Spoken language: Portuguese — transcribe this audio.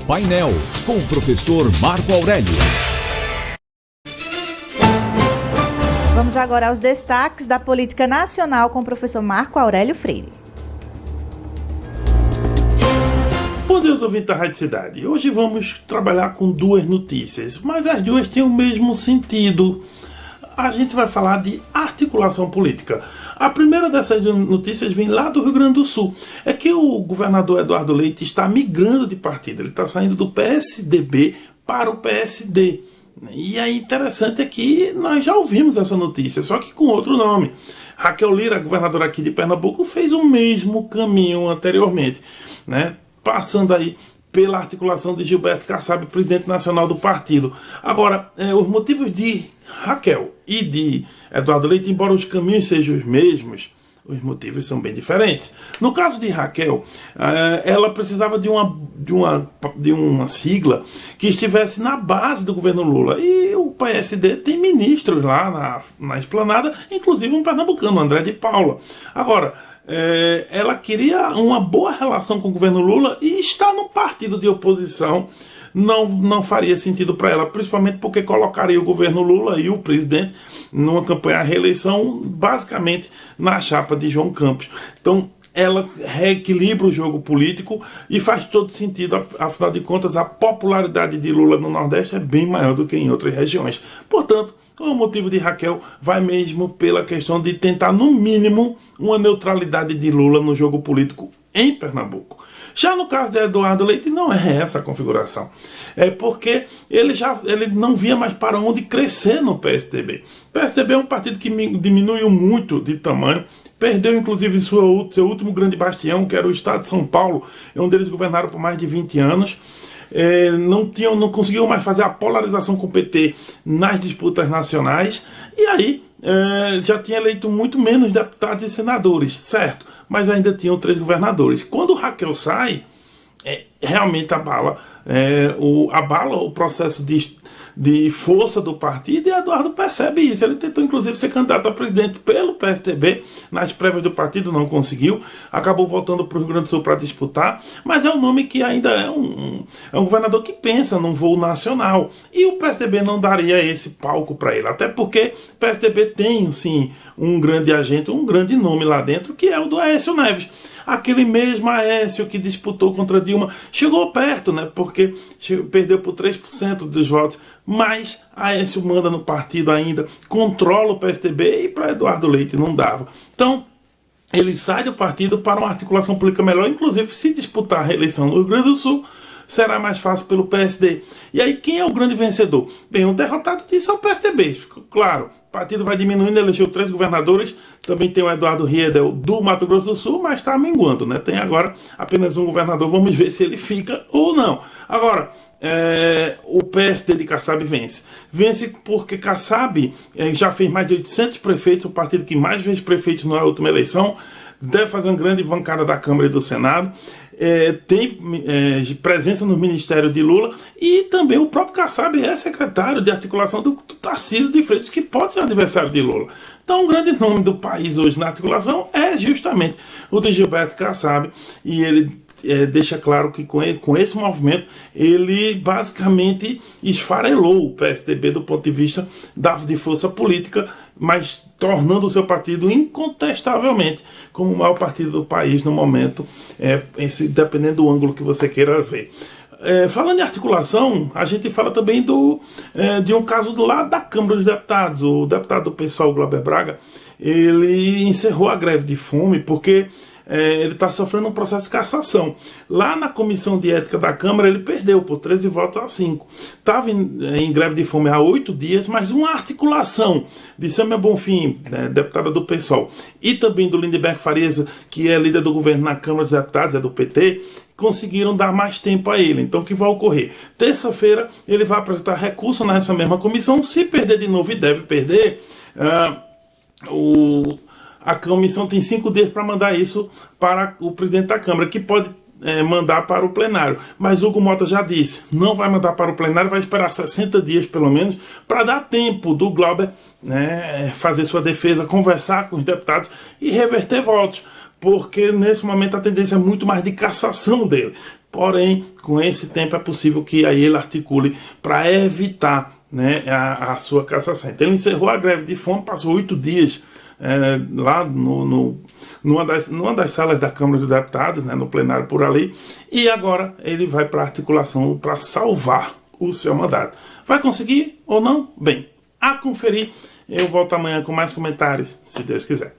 Painel, com o professor Marco Aurélio. Vamos agora aos destaques da política nacional com o professor Marco Aurélio Freire. Bom dia, ouvintes da Rádio Cidade. Hoje vamos trabalhar com duas notícias, mas as duas têm o mesmo sentido. A gente vai falar de articulação política. A primeira dessas notícias vem lá do Rio Grande do Sul. É que o governador Eduardo Leite está migrando de partido. Ele está saindo do PSDB para o PSD. E aí interessante é que nós já ouvimos essa notícia, só que com outro nome. Raquel Lira, governadora aqui de Pernambuco, fez o mesmo caminho anteriormente, né? Passando aí pela articulação de Gilberto Kassab, presidente nacional do partido. Agora, os motivos de Raquel e de Eduardo Leite, embora os caminhos sejam os mesmos, os motivos são bem diferentes. No caso de Raquel, ela precisava de uma sigla que estivesse na base do governo Lula. E o PSD tem ministros lá na esplanada, inclusive um pernambucano, André de Paula. Agora, ela queria uma boa relação com o governo Lula e estar no partido de oposição não faria sentido para ela, principalmente porque colocaria o governo Lula e o presidente numa campanha à reeleição basicamente na chapa de João Campos. Então ela reequilibra o jogo político e faz todo sentido, afinal de contas a popularidade de Lula no Nordeste é bem maior do que em outras regiões. Portanto, o motivo de Raquel vai mesmo pela questão de tentar, no mínimo, uma neutralidade de Lula no jogo político em Pernambuco. Já no caso de Eduardo Leite, não é essa a configuração. É porque ele não via mais para onde crescer no PSDB. O PSDB é um partido que diminuiu muito de tamanho, perdeu inclusive seu último grande bastião, que era o estado de São Paulo, onde eles governaram por mais de 20 anos. Não conseguiam mais fazer a polarização com o PT nas disputas nacionais, e aí já tinha eleito muito menos deputados e senadores, certo? Mas ainda tinham 3 governadores. Quando Raquel sai, realmente abala o processo de força do partido, e Eduardo percebe isso. Ele tentou inclusive ser candidato a presidente pelo PSDB, nas prévias do partido não conseguiu, acabou voltando para o Rio Grande do Sul para disputar, mas é um nome que ainda é um governador que pensa num voo nacional, e o PSDB não daria esse palco para ele, até porque o PSDB tem sim um grande agente, um grande nome lá dentro, que é o do Aécio Neves. Aquele mesmo Aécio que disputou contra Dilma, chegou perto, né? Porque perdeu por 3% dos votos, mas Aécio manda no partido ainda, controla o PSDB, e para Eduardo Leite não dava. Então, ele sai do partido para uma articulação política melhor, inclusive se disputar a reeleição no Rio Grande do Sul, será mais fácil pelo PSD. E aí, quem é o grande vencedor? Bem, o derrotado disso é o PSDB, claro. O partido vai diminuindo, elegeu 3 governadores, também tem o Eduardo Riedel do Mato Grosso do Sul, mas está minguando, né? Tem agora apenas um governador, vamos ver se ele fica ou não. Agora, o PSD de Kassab vence. Vence porque Kassab já fez mais de 800 prefeitos, o partido que mais fez prefeitos na última eleição, deve fazer uma grande bancada da Câmara e do Senado, tem presença no Ministério de Lula, e também o próprio Kassab é secretário de articulação do Tarcísio de Freitas, que pode ser adversário de Lula. Então, o grande nome do país hoje na articulação é justamente o de Gilberto Kassab, e ele deixa claro que com esse movimento ele basicamente esfarelou o PSDB do ponto de vista de força política, mas tornando o seu partido incontestavelmente como o maior partido do país no momento, dependendo do ângulo que você queira ver. Falando em articulação, a gente fala também de um caso do lado da Câmara dos Deputados. O deputado do PSOL, Glauber Braga, ele encerrou a greve de fome porque ele está sofrendo um processo de cassação. Lá na Comissão de Ética da Câmara ele perdeu por 13 votos a 5. Estava em greve de fome há 8 dias, mas uma articulação de Sâmia Bonfim, deputada do PSOL, e também do Lindeberg Farias, que é líder do governo na Câmara dos Deputados, é do PT, conseguiram dar mais tempo a ele. Então o que vai ocorrer? Terça-feira ele vai apresentar recurso nessa mesma comissão. Se perder de novo, e deve perder, a comissão tem 5 dias para mandar isso para o presidente da Câmara, que pode mandar para o plenário. Mas Hugo Mota já disse, não vai mandar para o plenário, vai esperar 60 dias pelo menos, para dar tempo do Glauber fazer sua defesa, conversar com os deputados e reverter votos. Porque nesse momento a tendência é muito mais de cassação dele. Porém, com esse tempo é possível que aí ele articule para evitar, né, a sua cassação. Então ele encerrou a greve de fome, passou 8 dias lá numa das salas da Câmara dos Deputados, né, no plenário por ali, e agora ele vai para a articulação para salvar o seu mandato. Vai conseguir ou não? Bem, a conferir. Eu volto amanhã com mais comentários, se Deus quiser.